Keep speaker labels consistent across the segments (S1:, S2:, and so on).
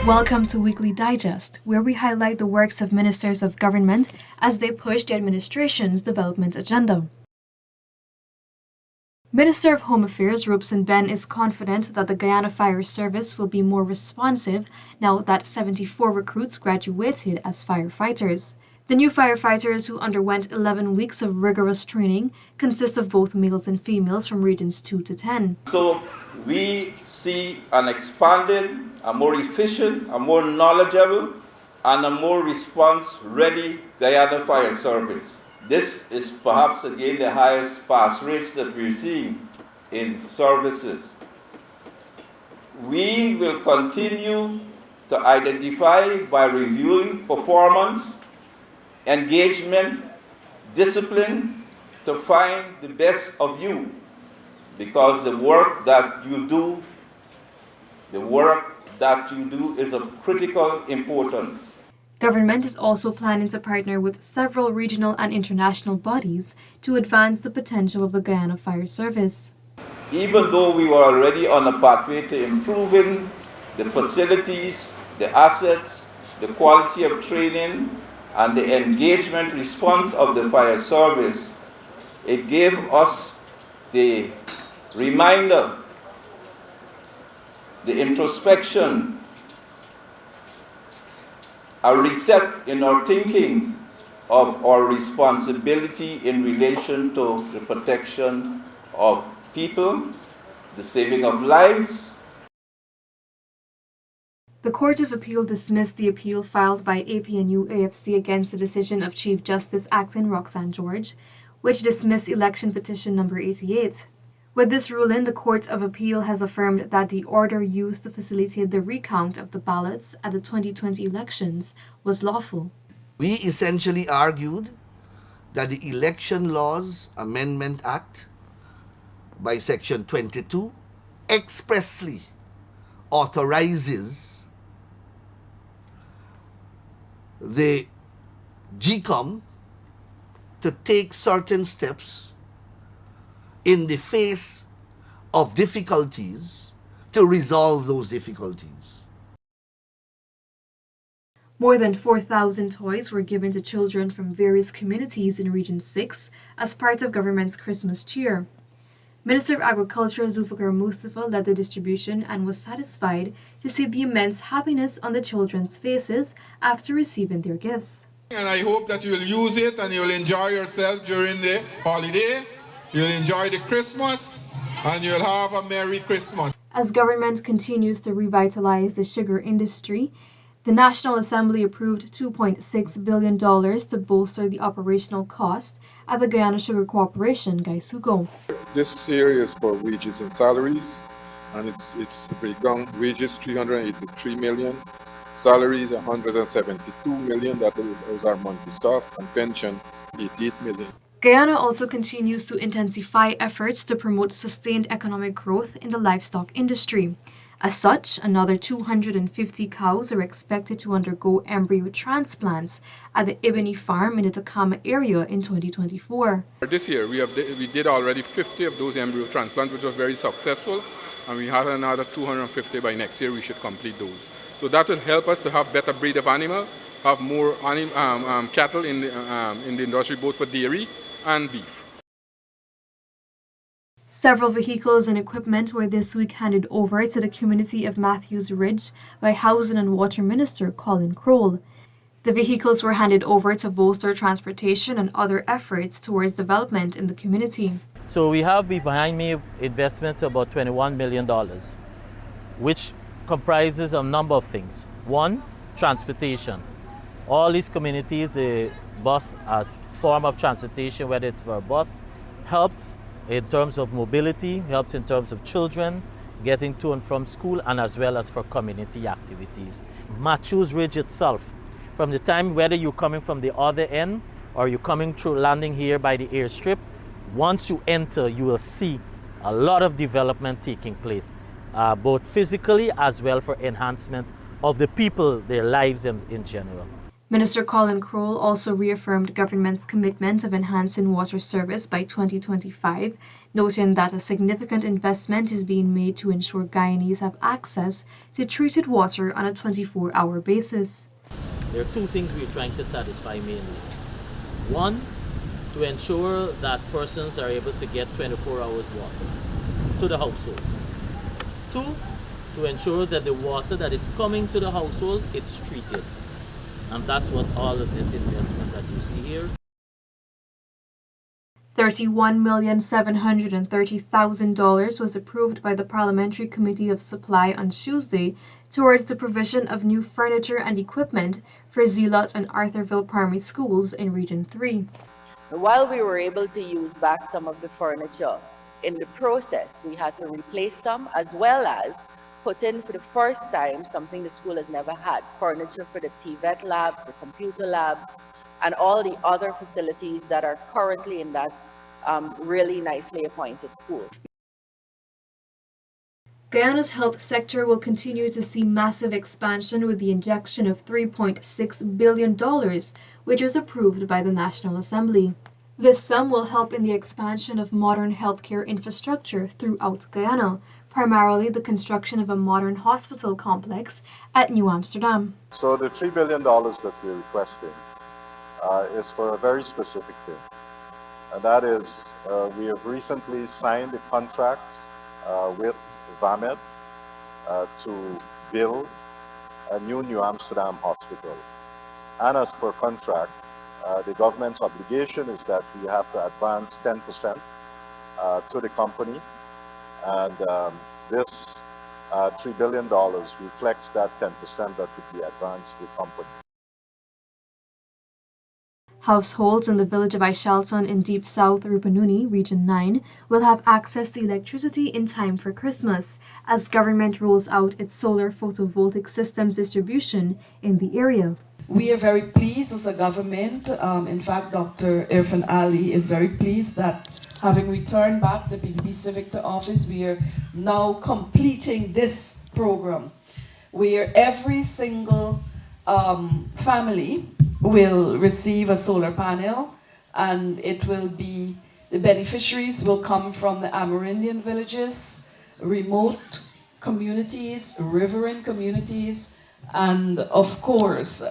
S1: Welcome to Weekly Digest, where we highlight the works of ministers of government as they push the administration's development agenda. Minister of Home Affairs Robeson Ben is confident that the Guyana Fire Service will be more responsive now that 74 recruits graduated as firefighters. The new firefighters, who underwent 11 weeks of rigorous training, consist of both males and females from regions 2 to 10.
S2: So we see an expanded, a more efficient, a more knowledgeable, and a more response-ready Guyana Fire Service. This is perhaps again the highest pass rates that we're seeing in services. We will continue to identify by reviewing performance, engagement, discipline, to find the best of you, because the work that you do is of critical importance.
S1: Government is also planning to partner with several regional and international bodies to advance the potential of the Guyana Fire Service.
S2: Even though we were already on a pathway to improving the facilities, the assets, the quality of training, and the engagement response of the fire service, it gave us the reminder, the introspection, a reset in our thinking of our responsibility in relation to the protection of people, the saving of lives.
S1: The Court of Appeal dismissed the appeal filed by APNU-AFC against the decision of Chief Justice Acton Roxanne George, which dismissed election petition number 88. With this ruling, the Court of Appeal has affirmed that the order used to facilitate the recount of the ballots at the 2020 elections was lawful.
S3: We essentially argued that the Election Laws Amendment Act by Section 22 expressly authorizes the GCOM to take certain steps in the face of difficulties to resolve those difficulties.
S1: More than 4,000 toys were given to children from various communities in Region 6 as part of government's Christmas cheer. Minister of Agriculture Zulfikar Mustafa led the distribution and was satisfied to see the immense happiness on the children's faces after receiving their gifts.
S4: And I hope that you'll use it and you'll enjoy yourself during the holiday. You'll enjoy the Christmas and you'll have a Merry Christmas.
S1: As government continues to revitalize the sugar industry, the National Assembly approved $2.6 billion to bolster the operational cost at the Guyana Sugar Corporation, GuySuCo.
S4: This area is for wages and salaries, and it's breakdown. Wages 383 million, salaries 172 million, that those are monthly staff, and pension 88 million.
S1: Guyana also continues to intensify efforts to promote sustained economic growth in the livestock industry. As such, another 250 cows are expected to undergo embryo transplants at the Ebony Farm in the Takama area in 2024.
S4: This year, we did already 50 of those embryo transplants, which was very successful, and we have another 250 by next year. We should complete those. So that will help us to have better breed of animal, have more cattle in the industry, both for dairy and beef.
S1: Several vehicles and equipment were this week handed over to the community of Matthews Ridge by Housing and Water Minister Colin Crowell. The vehicles were handed over to bolster transportation and other efforts towards development in the community.
S5: So we have behind me investment of about $21 million, which comprises a number of things. One, transportation. All these communities, the bus, a form of transportation, whether it's for a bus, helps in terms of mobility, helps in terms of children getting to and from school, and as well as for community activities. Matthews Ridge itself, from the time whether you're coming from the other end or you're coming through landing here by the airstrip, once you enter, you will see a lot of development taking place, both physically as well for enhancement of the people, their lives in general.
S1: Minister Colin Crowell also reaffirmed government's commitment of enhancing water service by 2025, noting that a significant investment is being made to ensure Guyanese have access to treated water on a 24-hour basis.
S5: There are two things we're trying to satisfy mainly. One, to ensure that persons are able to get 24 hours water to the households. Two, to ensure that the water that is coming to the household, it's treated. And that's what all of this investment that you see here.
S1: $31,730,000 was approved by the Parliamentary Committee of Supply on Tuesday towards the provision of new furniture and equipment for Zealot and Arthurville primary schools in Region 3.
S6: While we were able to use back some of the furniture, in the process we had to replace some, as well as put in for the first time something the school has never had: furniture for the TVET labs, the computer labs, and all the other facilities that are currently in that really nicely appointed school.
S1: Guyana's health sector will continue to see massive expansion with the injection of $3.6 billion, which was approved by the National Assembly. This sum will help in the expansion of modern healthcare infrastructure throughout Guyana, primarily the construction of a modern hospital complex at New Amsterdam.
S7: So the $3 billion that we're requesting is for a very specific thing. And that is, we have recently signed a contract with VAMED to build a New Amsterdam hospital. And as per contract, the government's obligation is that we have to advance 10% to the company. And this $3 billion reflects that 10% that would be advanced to the company.
S1: Households in the village of Ishalton in Deep South Rupununi, Region 9, will have access to electricity in time for Christmas, as government rolls out its solar photovoltaic systems distribution in the area.
S8: We are very pleased as a government. In fact, Dr. Irfan Ali is very pleased that having returned back the PDP Civic to office, we are now completing this program where every single family will receive a solar panel, and it will be, the beneficiaries will come from the Amerindian villages, remote communities, riverine communities, and of course,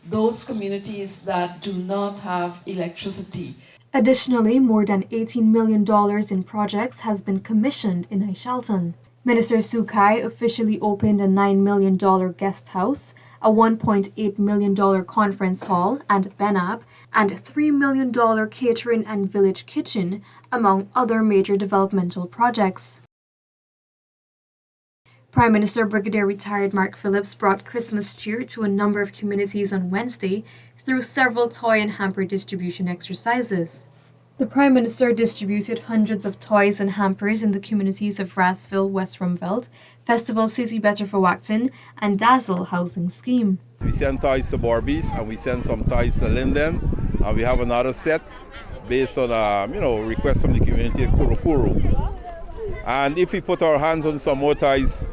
S8: those communities that do not have electricity.
S1: Additionally, more than $18 million in projects has been commissioned in Ishalton. Minister Sukai officially opened a $9 million guest house, a $1.8 million conference hall and benab, and $3 million catering and village kitchen, among other major developmental projects. Prime Minister Brigadier Retired Mark Phillips brought Christmas cheer to a number of communities on Wednesday through several toy and hamper distribution exercises. The Prime Minister distributed hundreds of toys and hampers in the communities of Rasville, West Rumveld, Festival City Better for Wacton, and Dazzle Housing Scheme.
S9: We send toys to Barbies and we send some toys to Linden, and we have another set based on request from the community in Kurukuru. And if we put our hands on some more toys,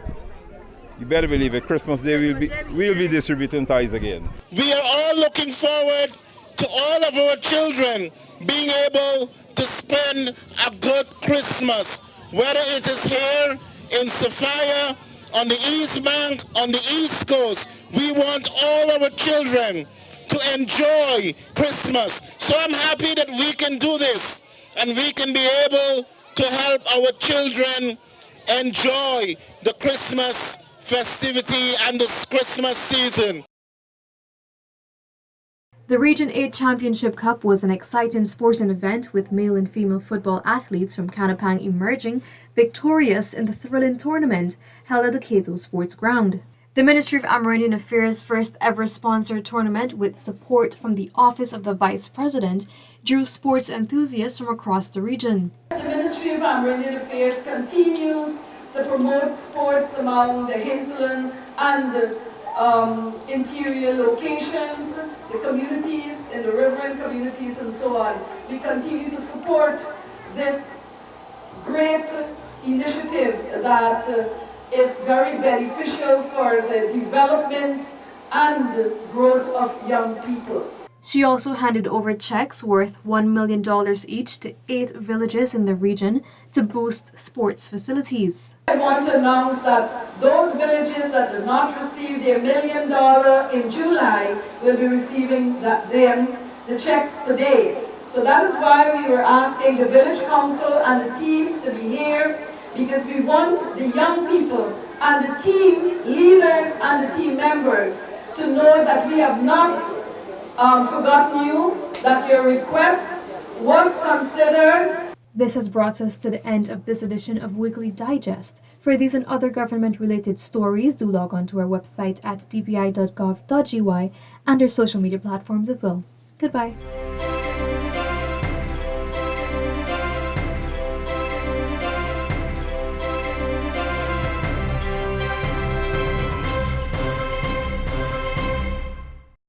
S9: you better believe it, Christmas Day we'll be distributing toys again.
S10: We are all looking forward to all of our children being able to spend a good Christmas, whether it is here in Sophia, on the East Bank, on the East Coast. We want all our children to enjoy Christmas. So I'm happy that we can do this and we can be able to help our children enjoy the Christmas festivity and this Christmas season.
S1: The Region 8 Championship Cup was an exciting sporting event with male and female football athletes from Canapang emerging victorious in the thrilling tournament held at the Cato Sports Ground. The Ministry of Amerindian Affairs' first ever sponsored tournament, with support from the Office of the Vice President, drew sports enthusiasts from across the region.
S8: The Ministry of Amerindian Affairs continues to promote sports among the hinterland and the interior locations, the communities, in the riverine communities and so on. We continue to support this great initiative that is very beneficial for the development and growth of young people.
S1: She also handed over checks worth $1 million each to 8 villages in the region to boost sports facilities.
S8: I want to announce that those villages that did not receive their $1 million in July will be receiving the checks today. So that is why we were asking the village council and the teams to be here, because we want the young people and the team leaders and the team members to know that we have not forgotten you, that your request was considered.
S1: This has brought us to the end of this edition of Weekly Digest. For these and other government-related stories, do log on to our website at dpi.gov.gy and our social media platforms as well. Goodbye.